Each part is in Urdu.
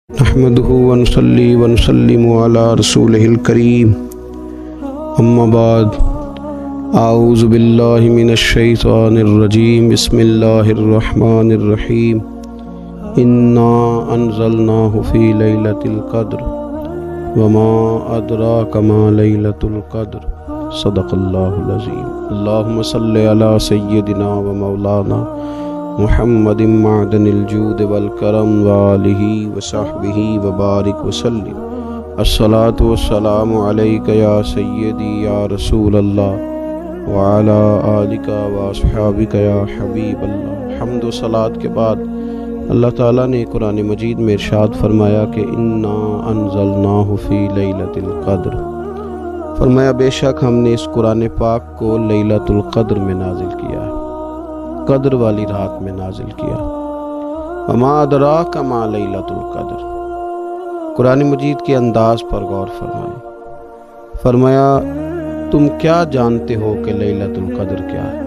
نحمده ونصلي ونسلم على رسوله الكريم اما بعد اعوذ باللہ من الشیطان الرجیم بسم اللہ الرحمن الرحیم انا انزلناه فی لیلۃ القدر وما ادراک ما لیلۃ القدر صدق اللہ العظیم اللہم صلی علی سیدنا و مولانا محمد معدن الجود والکرم وآلہ وصحبہ وبارک وسلم الصلاۃ والسلام علیک یا سیدی یا رسول اللہ وعلی آلک واصحابک یا حبیب اللہ۔ حمد و صلاۃ کے بعد اللہ تعالیٰ نے قرآن مجید میں ارشاد فرمایا کہ انا انزلناہ فی لیلۃ القدر، فرمایا بے شک ہم نے اس قرآن پاک کو لیلۃ القدر میں نازل کیا ہے، قدر والی رات میں نازل کیا۔ وما ادراک ما لیلۃ القدر، قرآن مجید کے انداز پر غور فرمائیں، فرمایا تم کیا جانتے ہو کہ لیلۃ القدر کیا ہے،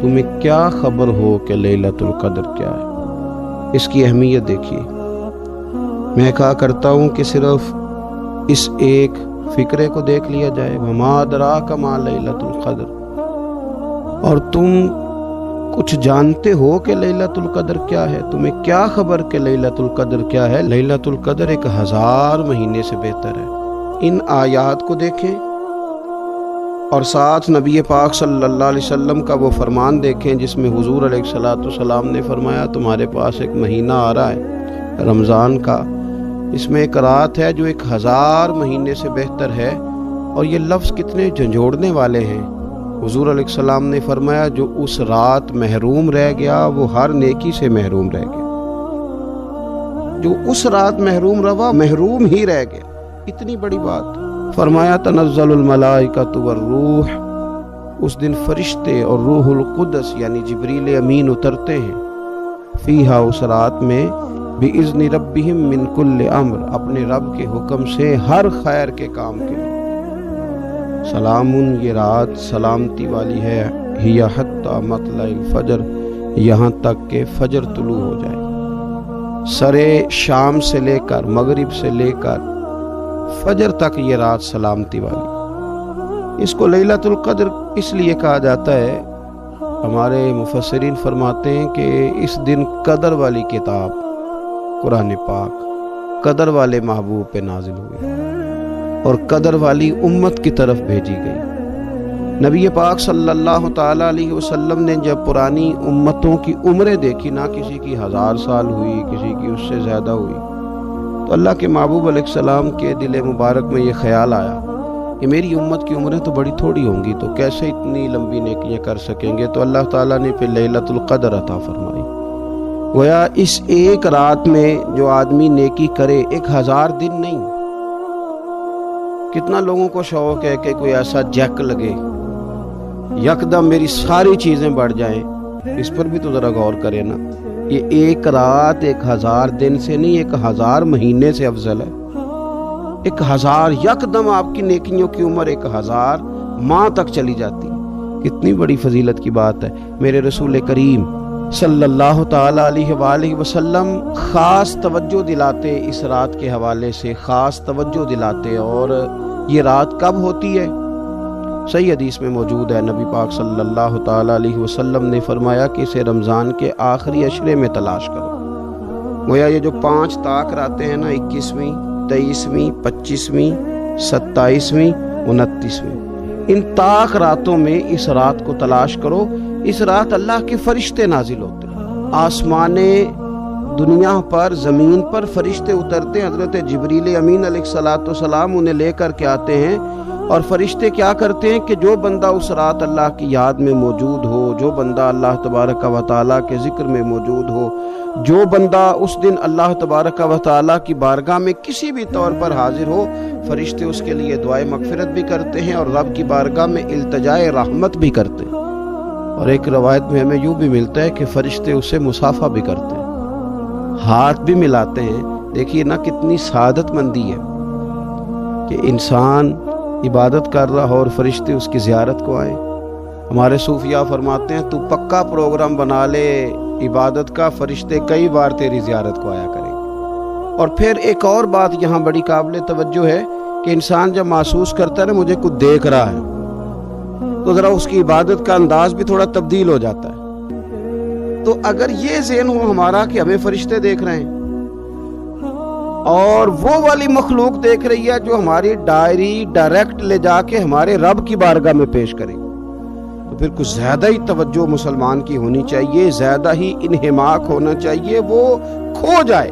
تمہیں کیا خبر ہو کہ لیلۃ القدر کیا ہے۔ اس کی اہمیت دیکھیے، میں کہا کرتا ہوں کہ صرف اس ایک فکرے کو دیکھ لیا جائے، وما ادراک ما لیلۃ القدر، اور تم کچھ جانتے ہو کہ لیلۃ القدر کیا ہے، تمہیں کیا خبر کہ لیلۃ القدر کیا ہے۔ لیلۃ القدر 1000 مہینے سے بہتر ہے۔ ان آیات کو دیکھیں اور ساتھ نبی پاک صلی اللہ علیہ وسلم کا وہ فرمان دیکھیں جس میں حضور علیہ السلام نے فرمایا تمہارے پاس ایک مہینہ آ رہا ہے رمضان کا، اس میں ایک رات ہے جو 1000 مہینے سے بہتر ہے، اور یہ لفظ کتنے جھنجھوڑنے والے ہیں۔ حضور علیہ السلام نے فرمایا جو اس رات محروم رہ گیا وہ ہر نیکی سے محروم رہ گیا، جو اس رات محروم رہا محروم ہی رہ گیا، اتنی بڑی بات۔ فرمایا تنزل الملائکۃ والروح، اس دن فرشتے اور روح القدس یعنی جبریل امین اترتے ہیں، فیہا اس رات میں، بِإِذْنِ رَبِّهِمْ مِنْ كُلِّ امر، اپنے رب کے حکم سے ہر خیر کے کام کے لیے۔ سلام، یہ رات سلامتی والی ہے، ہی حتی مطلع الفجر، یہاں تک کہ فجر طلوع ہو جائے۔ سرے شام سے لے کر مغرب سے لے کر فجر تک یہ رات سلامتی والی۔ اس کو لیلۃ القدر اس لیے کہا جاتا ہے، ہمارے مفسرین فرماتے ہیں کہ اس دن قدر والی کتاب قرآن پاک قدر والے محبوب پہ نازل ہوئی اور قدر والی امت کی طرف بھیجی گئی۔ نبی پاک صلی اللہ تعالیٰ علیہ وسلم نے جب پرانی امتوں کی عمریں دیکھی، نہ کسی کی 1000 سال ہوئی، کسی کی اس سے زیادہ ہوئی، تو اللہ کے محبوب علیہ السلام کے دل مبارک میں یہ خیال آیا کہ میری امت کی عمریں تو بڑی تھوڑی ہوں گی، تو کیسے اتنی لمبی نیکیاں کر سکیں گے، تو اللہ تعالیٰ نے پھر لیلۃ القدر عطا فرمائی۔ گویا اس ایک رات میں جو آدمی نیکی کرے، 1000 دن نہیں، کتنا لوگوں کو شوق ہے کہ کوئی ایسا جیک لگے، یکدم میری ساری چیزیں بڑھ جائیں، اس پر بھی تو ذرا غور کریں نا۔ یہ ایک رات 1000 دن سے نہیں، 1000 مہینے سے افضل ہے۔ 1000 یکدم آپ کی نیکیوں کی عمر 1000 ماہ تک چلی جاتی، کتنی بڑی فضیلت کی بات ہے۔ میرے رسول کریم صلی اللہ تعالیٰ علیہ وآلہ وسلم خاص توجہ دلاتے، اس رات کے حوالے سے خاص توجہ دلاتے، اور یہ رات کب ہوتی ہے صحیح حدیث میں موجود ہے۔ نبی پاک صلی اللہ تعالیٰ علیہ وسلم نے فرمایا کہ اسے رمضان کے آخری عشرے میں تلاش کرو۔ گویا یہ جو 5 طاق راتیں ہیں نا، 21ویں، 23ویں، 25ویں، 27ویں، 29ویں، ان طاق راتوں میں اس رات کو تلاش کرو۔ اس رات اللہ کے فرشتے نازل ہوتے ہیں، آسمان دنیا پر، زمین پر فرشتے اترتے ہیں، حضرت جبریل امین علیہ السلام انہیں لے کر کے آتے ہیں، اور فرشتے کیا کرتے ہیں کہ جو بندہ اس رات اللہ کی یاد میں موجود ہو، جو بندہ اللہ تبارک و تعالیٰ کے ذکر میں موجود ہو، جو بندہ اس دن اللہ تبارک و تعالیٰ کی بارگاہ میں کسی بھی طور پر حاضر ہو، فرشتے اس کے لیے دعائے مغفرت بھی کرتے ہیں اور رب کی بارگاہ میں التجائے رحمت بھی کرتے ہیں، اور ایک روایت میں ہمیں یوں بھی ملتا ہے کہ فرشتے اسے مصافحہ بھی کرتے ہیں، ہاتھ بھی ملاتے ہیں۔ دیکھیے نا کتنی سعادت مندی ہے کہ انسان عبادت کر رہا ہو اور فرشتے اس کی زیارت کو آئیں۔ ہمارے صوفیاء فرماتے ہیں تو پکا پروگرام بنا لے عبادت کا، فرشتے کئی بار تیری زیارت کو آیا کریں گے۔ اور پھر ایک اور بات یہاں بڑی قابل توجہ ہے کہ انسان جب محسوس کرتا ہے نا مجھے کچھ دیکھ رہا ہے تو ذرا اس کی عبادت کا انداز بھی تھوڑا تبدیل ہو جاتا ہے. تو اگر یہ ذہن ہو ہمارا کہ ہمیں فرشتے دیکھ رہے ہیں اور وہ والی مخلوق دیکھ رہی ہے جو ہماری ڈائری ڈائریکٹ لے جا کے ہمارے رب کی بارگاہ میں پیش کرے، تو پھر کچھ زیادہ ہی توجہ مسلمان کی ہونی چاہیے، زیادہ ہی انہماک ہونا چاہیے، وہ کھو جائے.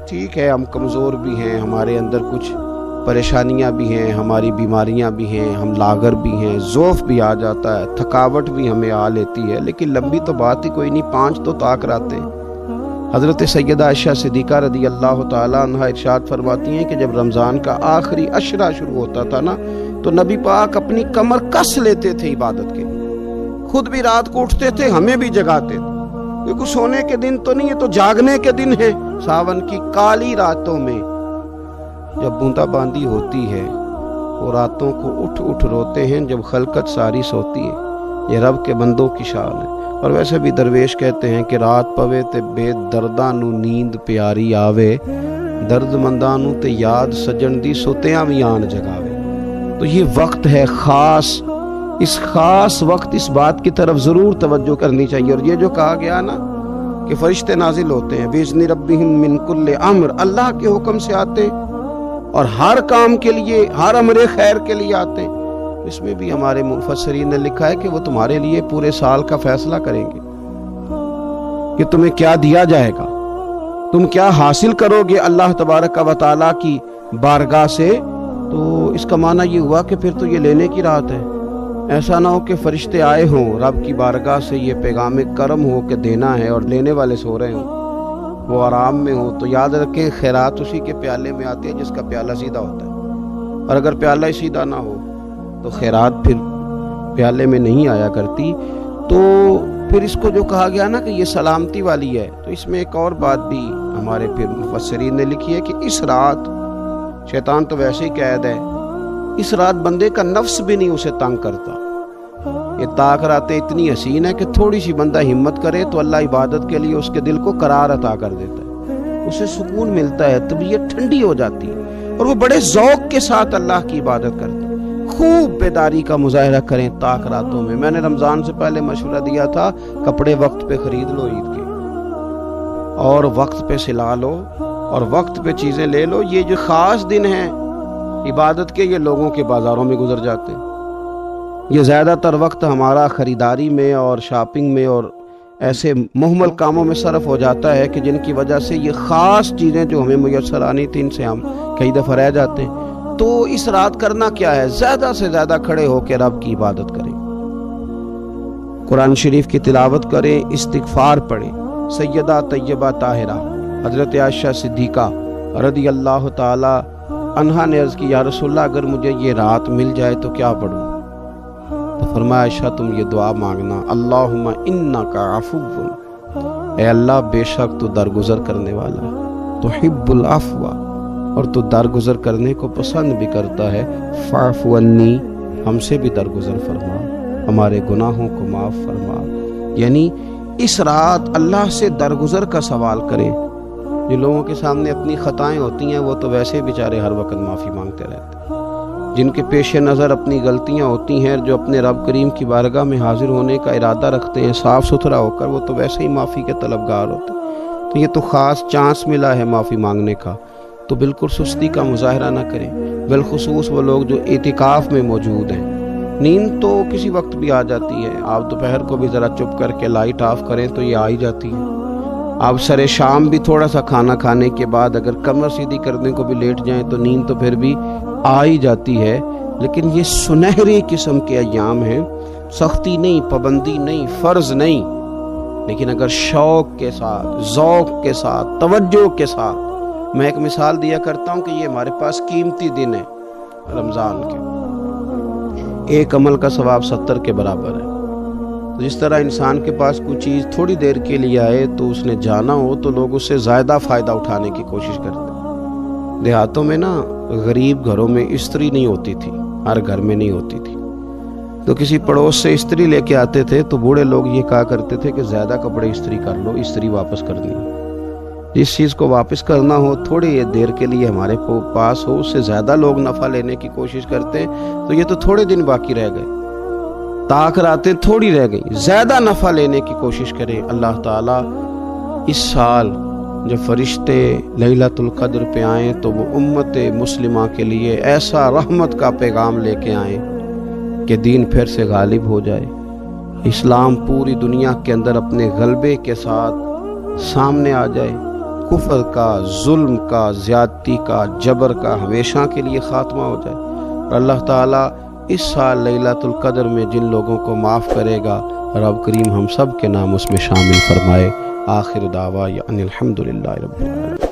ٹھیک ہے ہم کمزور بھی ہیں، ہمارے اندر کچھ پریشانیاں بھی ہیں، ہماری بیماریاں بھی ہیں، ہم لاغر بھی ہیں، ضعف بھی آ جاتا ہے، تھکاوٹ بھی ہمیں آ لیتی ہے، لیکن لمبی تو بات ہی کوئی نہیں، 5 تو طاق رہتے ہیں. حضرت سیدہ عائشہ صدیقہ رضی اللہ تعالیٰ عنہ ارشاد فرماتی ہیں کہ جب رمضان کا آخری عشرہ شروع ہوتا تھا نا تو نبی پاک اپنی کمر کس لیتے تھے عبادت کے لیے، خود بھی رات کو اٹھتے تھے، ہمیں بھی جگاتے تھے. کیونکہ سونے کے دن تو نہیں ہے، تو جاگنے کے دن ہے. ساون کی کالی راتوں میں جب بوندا باندی ہوتی ہے وہ راتوں کو اٹھ اٹھ روتے ہیں جب خلقت ساری سوتی ہے. یہ رب کے بندوں کی شان ہے. اور ویسے بھی درویش کہتے ہیں کہ رات پوے تے بے درداں نو نیند پیاری آوے، درد منداں نو تے یاد سجن دی سوتیاں بھی آن جگاوے. تو یہ وقت ہے خاص، اس خاص وقت اس بات کی طرف ضرور توجہ کرنی چاہیے. اور یہ جو کہا گیا نا کہ فرشتے نازل ہوتے ہیں بِإِذْنِ رَبِّهِمْ مِنْ كُلِّ امر، اللہ کے حکم سے آتے ہیں اور ہر کام کے لیے، ہر امر خیر کے لیے آتے ہیں. اس میں بھی ہمارے مفسرین نے لکھا ہے کہ وہ تمہارے لیے پورے سال کا فیصلہ کریں گے کہ تمہیں کیا دیا جائے گا، تم کیا حاصل کرو گے اللہ تبارک و تعالیٰ کی بارگاہ سے. تو اس کا معنی یہ ہوا کہ پھر تو یہ لینے کی رات ہے. ایسا نہ ہو کہ فرشتے آئے ہوں رب کی بارگاہ سے یہ پیغام کرم ہو کہ دینا ہے اور لینے والے سو رہے ہوں، وہ آرام میں ہوں. تو یاد رکھیں خیرات اسی کے پیالے میں آتی ہے جس کا پیالہ سیدھا ہوتا ہے، اور اگر پیالہ ہی سیدھا نہ ہو تو خیرات پھر پیالے میں نہیں آیا کرتی. تو پھر اس کو جو کہا گیا نا کہ یہ سلامتی والی ہے، تو اس میں ایک اور بات بھی ہمارے پھر مفسرین نے لکھی ہے کہ اس رات شیطان تو ویسے ہی قید ہے، اس رات بندے کا نفس بھی نہیں اسے تنگ کرتا. یہ طاق راتیں اتنی حسین ہے کہ تھوڑی سی بندہ ہمت کرے تو اللہ عبادت کے لیے اس کے دل کو قرار عطا کر دیتا ہے، اسے سکون ملتا ہے، طبیعت ٹھنڈی ہو جاتی ہے اور وہ بڑے ذوق کے ساتھ اللہ کی عبادت کرتا ہے. خوب بیداری کا مظاہرہ کریں طاق راتوں میں. میں نے رمضان سے پہلے مشورہ دیا تھا کپڑے وقت پہ خرید لو عید کے، اور وقت پہ سلا لو اور وقت پہ چیزیں لے لو. یہ جو خاص دن ہیں عبادت کے یہ لوگوں کے بازاروں میں گزر جاتے ہیں. یہ زیادہ تر وقت ہمارا خریداری میں اور شاپنگ میں اور ایسے مہمل کاموں میں صرف ہو جاتا ہے کہ جن کی وجہ سے یہ خاص چیزیں جو ہمیں میسر آنی تھی ان سے ہم کئی دفعہ رہ جاتے ہیں. تو اس رات کرنا کیا ہے؟ زیادہ سے زیادہ کھڑے ہو کے رب کی عبادت کریں، قرآن شریف کی تلاوت کریں، استغفار پڑھیں. سیدہ طیبہ طاہرہ حضرت عائشہ صدیقہ رضی اللہ تعالی عنہا نے عرض کی یا رسول اللہ اگر مجھے یہ رات مل جائے تو کیا پڑھوں؟ تو فرمایا عائشہ تم یہ دعا مانگنا، اللہم انک عفو، اے اللہ بے شک تو درگزر کرنے والا، تحب العفو، اور تو درگزر کرنے کو پسند بھی کرتا ہے، فاعف عنی، ہم سے بھی درگزر فرما، ہمارے گناہوں کو معاف فرما. یعنی اس رات اللہ سے درگزر کا سوال کریں. جو لوگوں کے سامنے اپنی خطائیں ہوتی ہیں وہ تو ویسے بیچارے ہر وقت معافی مانگتے رہتے ہیں. جن کے پیش نظر اپنی غلطیاں ہوتی ہیں، جو اپنے رب کریم کی بارگاہ میں حاضر ہونے کا ارادہ رکھتے ہیں صاف ستھرا ہو کر، وہ تو ویسے ہی معافی کے طلبگار ہوتے ہیں. تو یہ تو خاص چانس ملا ہے معافی مانگنے کا. تو بالکل سستی کا مظاہرہ نہ کریں، بالخصوص وہ لوگ جو اعتکاف میں موجود ہیں. نیند تو کسی وقت بھی آ جاتی ہے، آپ دوپہر کو بھی ذرا چپ کر کے لائٹ آف کریں تو یہ آ ہی جاتی ہے. آپ سر شام بھی تھوڑا سا کھانا کھانے کے بعد اگر کمر سیدھی کرنے کو بھی لیٹ جائیں تو نیند تو پھر بھی آ ہی جاتی ہے. لیکن یہ سنہری قسم کے ایام ہیں، سختی نہیں، پابندی نہیں، فرض نہیں، لیکن اگر شوق کے ساتھ، ذوق کے ساتھ، توجہ کے ساتھ. میں ایک مثال دیا کرتا ہوں کہ یہ ہمارے پاس قیمتی دن ہے رمضان کے، ایک عمل کا ثواب 70 کے برابر ہے. جس طرح انسان کے پاس کوئی چیز تھوڑی دیر کے لیے آئے تو اس نے جانا ہو تو لوگ اس سے زیادہ فائدہ اٹھانے کی کوشش کرتے ہیں. دیہاتوں میں نا غریب گھروں میں استری نہیں ہوتی تھی، ہر گھر میں نہیں ہوتی تھی، تو کسی پڑوس سے استری لے کے آتے تھے تو بوڑھے لوگ یہ کہا کرتے تھے کہ زیادہ کپڑے استری کر لو، استری واپس کر دیں. جس چیز کو واپس کرنا ہو تھوڑی دیر کے لیے ہمارے پاس ہو، اس سے زیادہ لوگ نفع لینے کی کوشش کرتے ہیں، تو یہ تو تھوڑے دن باقی رہ گئے، طاق راتیں تھوڑی رہ گئی، زیادہ نفع لینے کی کوشش کریں۔ اللہ تعالیٰ اس سال جب فرشتے لیلۃ القدر پہ آئیں تو وہ امت مسلمہ کے لیے ایسا رحمت کا پیغام لے کے آئیں کہ دین پھر سے غالب ہو جائے، اسلام پوری دنیا کے اندر اپنے غلبے کے ساتھ سامنے آ جائے، کفر کا، ظلم کا، زیادتی کا، جبر کا ہمیشہ کے لیے خاتمہ ہو جائے۔ اور اللہ تعالیٰ اس سال لیلۃ القدر میں جن لوگوں کو معاف کرے گا، رب کریم ہم سب کے نام اس میں شامل فرمائے۔ آخر دعوانا ان الحمدللہ رب العالمین۔